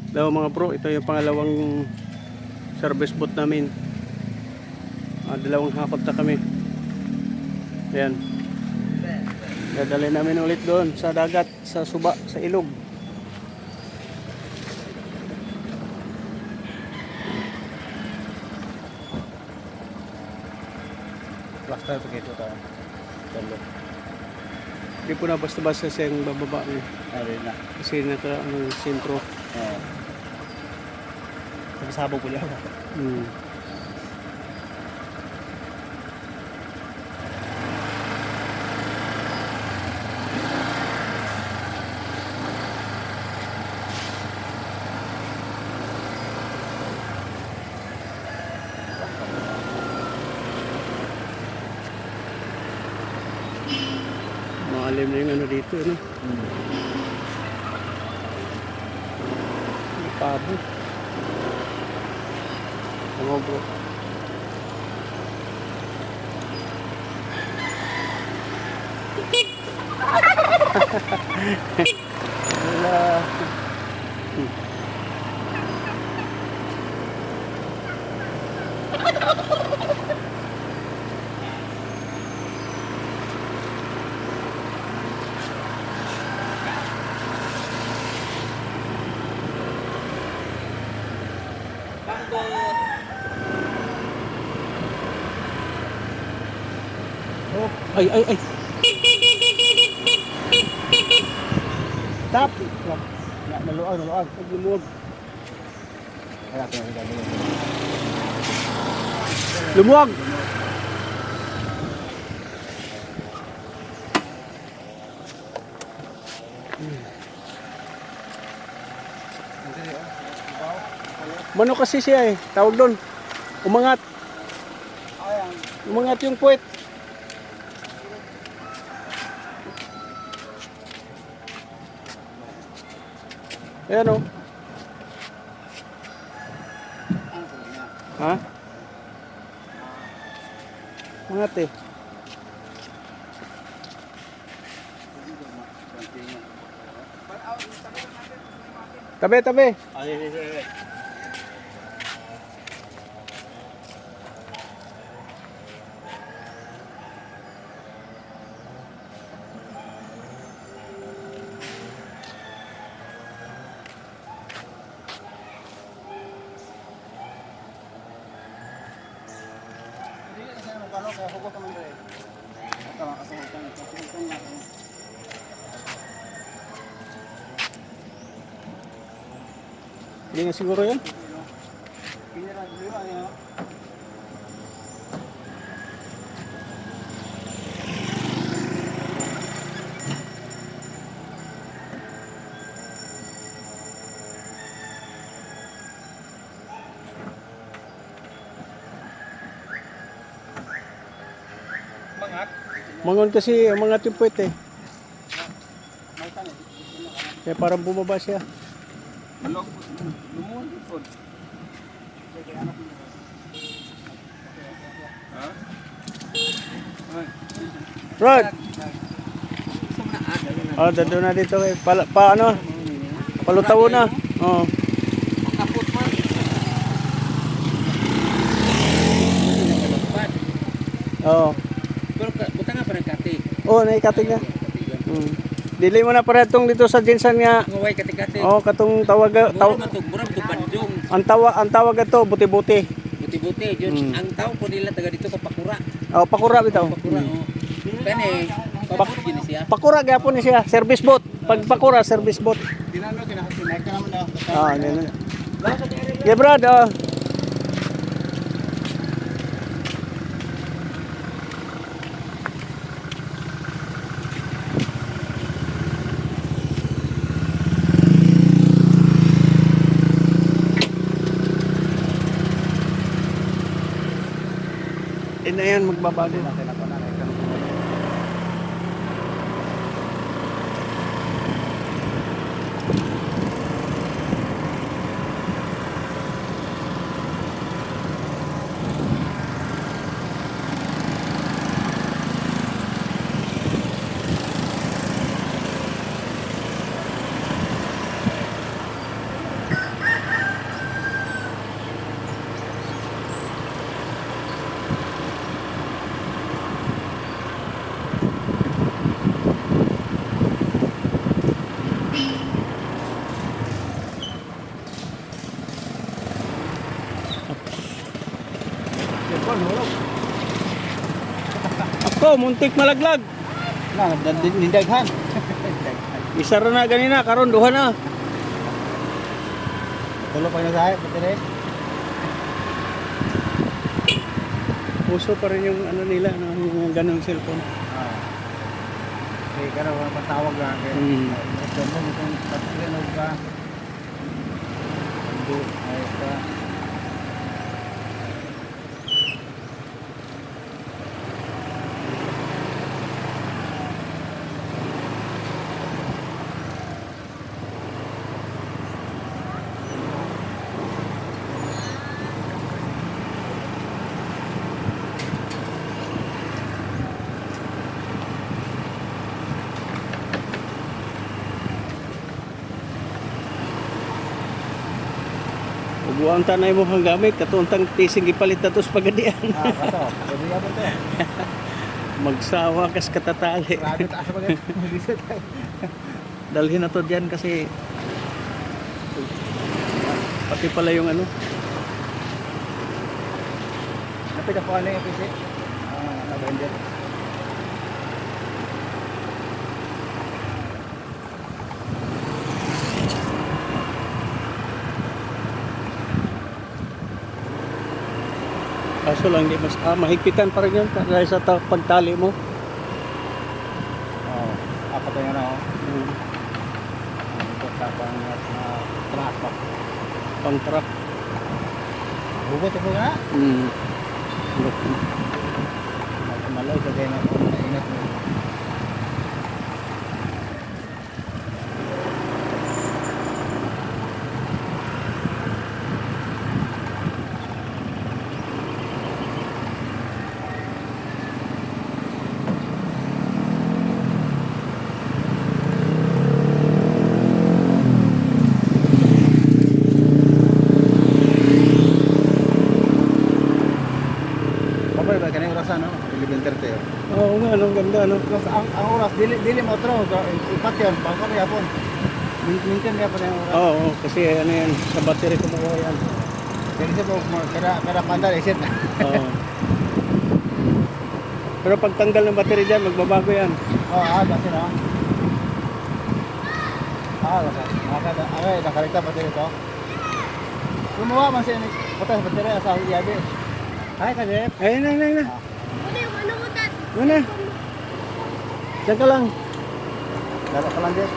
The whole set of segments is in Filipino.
Daw mga bro, ito yung pangalawang service boat namin. Dalawang hakot na kami. Ayan. Dadali namin ulit doon sa dagat, sa Suba, sa ilog. Plaster begitu tayo. Talo. Hindi po na basta-basta siyang bababa niya. Ari na. Kasi naka ang sentro. Oo. Sabog ko lang. Maalim na yung ano dito, no? Pabo. Ano bro? Wala. Oh, ay. Tap. Naluag. Lumuwag. Kaya ko na gagawin. Lumuwag. Mano kasi siya eh. Tawag doon. Umangat. Umangat yung puwet. Ayan o. Ha? Umangat eh. Tabi. Ay. Hindi nga siguro yan. Mangon kasi umangat yung puwet eh. Kaya parang bumaba siya. Rod! Oh, dado na dito eh. Ano? Palutaw na. Oo. Oo. Pero buta nga pa nagkati. Oo, naikating nga. Dili mo na paretong dito sa Jinsan nga. Ngaway kati-kati. Oh, katong tawag Murag to bandung. ang tawag ato buti-buti. Buti-buti yun. Ang tawag po nila taga dito sa Pakura. Oh, pakura bitaw. Pakura oh. Kani pakura gini siya. Pakura gyapon ni siya, service boat. Pag pakura service boat. Dinalo kinahanglan ka naman daw. Ah, ano. Yeah, Brad. Na yan, magbabali natin ako na. Nako, muntik malaglag. Na, nindaghan. Isa ra na ganina, karon duha na. Tulo pa na sa battery. Puso pa rin yung ano nila, no, yung ganung cellphone. Okay, kaya wala patawag lang. Hmm. Ito mo itong battery na ba? Ayos ka. Ubuang tanay mo kang gamit, katuntang tising ipalit na to sa pagadian. Kato. Pwede nga ba ito? Magsawa kas katatali. Grabe taas pa ganyan. Dalhin na to dyan kasi pati pala yung ano. Napita po ano yung PC? Nag-render. Kaso lang di mas mahigpitan pa rin yun dahil sa pagtali mo. Oo. Apat na yun ako. Hmm. Ito sa transport. Pang truck. Hugot ito nga. Malaw sa kaya na ingat mo. Babay ba kanang oras ano? 11:30. Oo nga, anong ganda, no? Plus ang oras dili mo otro ipat yan pang kami hapon. Minsan niya pa yung oras. Oo, kasi ano yan, sa battery kumukuha yan. Kasi siya po kada pandal isit. Oo. Pero pag tanggal ng battery dyan, magbabago yan. Kasi na. Kasi. Okay, nakaligta pa dito. Gumawa man siya ni putas battery sa Yabe. Ay, kadep. Ayun na, ayun na. Ano yung ano mo, Dad? Ano na? Diyan ka lang. Dapat ka lang din.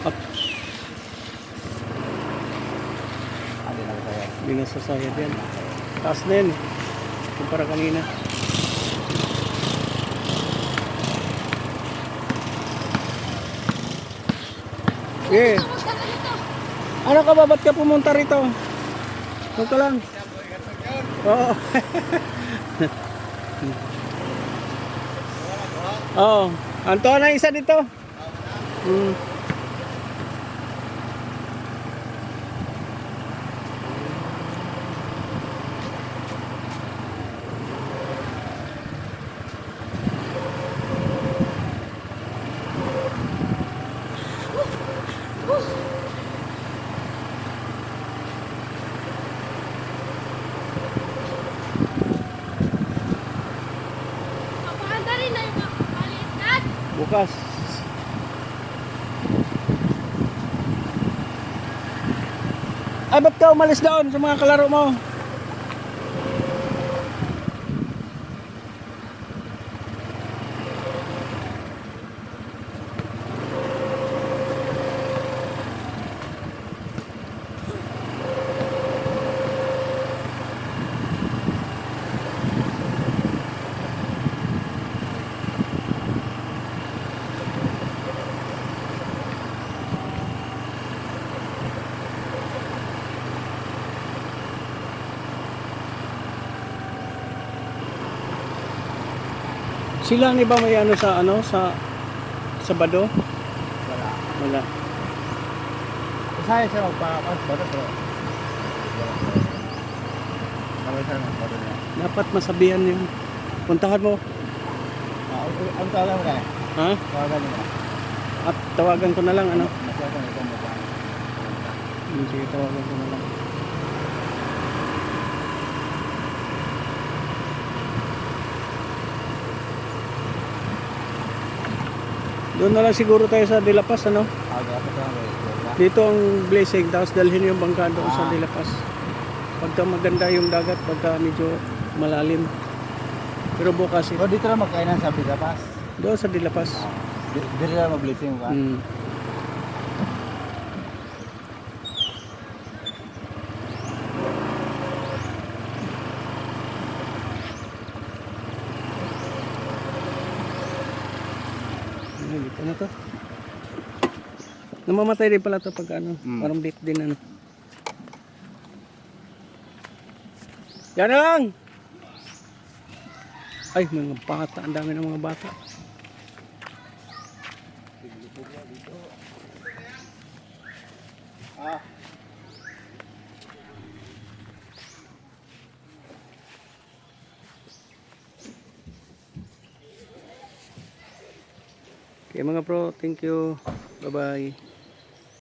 Up. Hindi na kaya. Hindi na sasayad yan. Taas na yan. Kumpara kanina. Eh, Kamusta ka nito? ano ka ba? Ba't ka pumunta rito? Huwag ka lang. Oo. Oo. Anto na isa dito. Hmm. Papahanda rin na yung maliit, Dad. Bukas. Ay, ba't ka umalis doon sa mga kalaro mo? Sila ni ba may ano sa Sabado? Wala. Wala. Kasi Masahe siya magpapabato pero. Kami sa magpapato niya. Dapat masabihan yun. Puntahan mo. Ang tawagan mo kaya? Ha? Tawagan mo na. At tawagan ko na lang, ano? Masyadong ito mo pa. Sige, tawagan ko na lang. Doon na lang siguro tayo sa De La Paz, ano? Dapat lang ba? Dito ang blessing, tapos dalhin yung bangka doon sa Ah. De La Paz. Pagka maganda yung dagat, pagka medyo malalim. Pero bukas, So dito lang magkainan sa Bigapas. doon sa De La Paz. Dito lang mag-blessing ba? Mm. Ay, dito na to. Namamatay din pala to pag ano, Mm. parang bit din ano. Yan na lang! Ay, mga bata. Ang dami ng mga bata. Ah. Okay mga bro, thank you. Bye-bye.